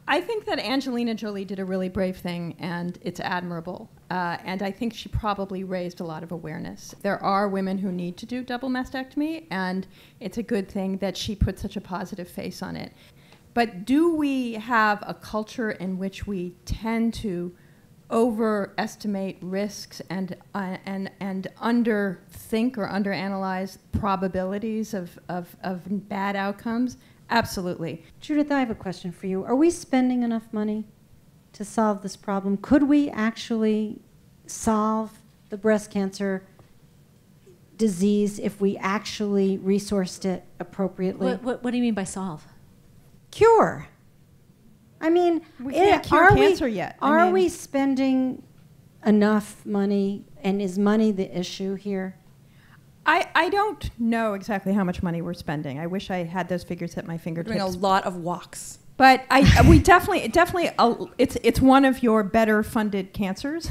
I think that Angelina Jolie did a really brave thing, and it's admirable. And I think she probably raised a lot of awareness. There are women who need to do double mastectomy, and it's a good thing that she put such a positive face on it. But do we have a culture in which we tend to overestimate risks and underthink or underanalyze probabilities of bad outcomes? Absolutely. Judith, I have a question for you. Are we spending enough money to solve this problem? Could we actually solve the breast cancer disease if we actually resourced it appropriately? What do you mean by solve? Cure. I mean, we can't cure cancer yet. Are we spending enough money, and is money the issue here? I don't know exactly how much money we're spending. I wish I had those figures at my fingertips. We're doing a lot of walks. But we definitely, it's one of your better funded cancers.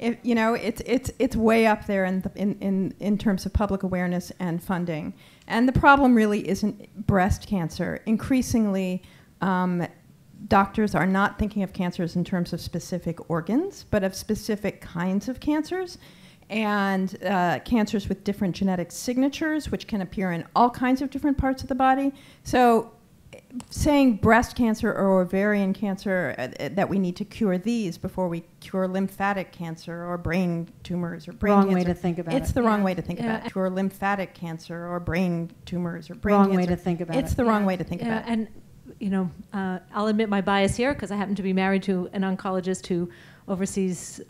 It's way up there in terms of public awareness and funding. And the problem really isn't breast cancer. Increasingly, doctors are not thinking of cancers in terms of specific organs, but of specific kinds of cancers. And cancers with different genetic signatures, which can appear in all kinds of different parts of the body. So saying breast cancer or ovarian cancer, that we need to cure these before we cure lymphatic cancer or brain tumors or brain cancer. Wrong way to think about it. It's the wrong way to think about it. Cure lymphatic cancer or brain tumors or brain cancer. Wrong way to think about it. It's the wrong way to think about it. And I'll admit my bias here because I happen to be married to an oncologist who oversees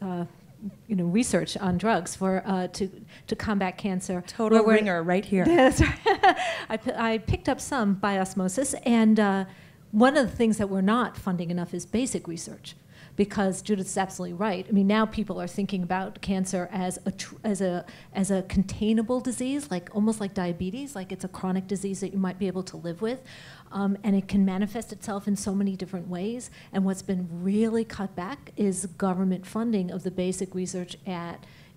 research on drugs for to combat cancer. Total ringer right here. That's right. I picked up some by osmosis, and one of the things that we're not funding enough is basic research, because Judith's absolutely right. I mean, now people are thinking about cancer as a containable disease, almost like diabetes, like it's a chronic disease that you might be able to live with. And it can manifest itself in so many different ways. And what's been really cut back is government funding of the basic research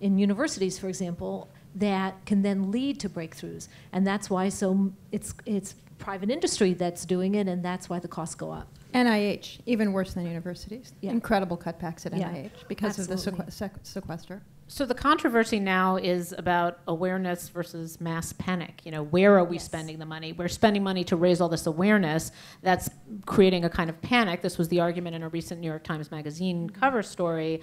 in universities, for example, that can then lead to breakthroughs. And that's why it's private industry that's doing it, and that's why the costs go up. NIH, even worse than universities. Yeah. Incredible cutbacks at NIH because Absolutely. of the sequester. So the controversy now is about awareness versus mass panic. Where are we spending the money? We're spending money to raise all this awareness. That's creating a kind of panic. This was the argument in a recent New York Times Magazine cover story,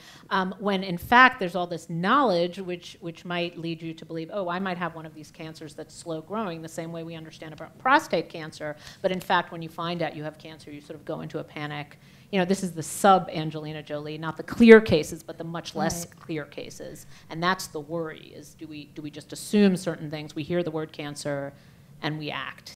when in fact there's all this knowledge which might lead you to believe, oh, I might have one of these cancers that's slow growing, the same way we understand about prostate cancer. But in fact, when you find out you have cancer, you sort of go into a panic. This is the sub-Angelina Jolie, not the clear cases, but the much less clear cases. And that's the worry, is do we just assume certain things? We hear the word cancer and we act.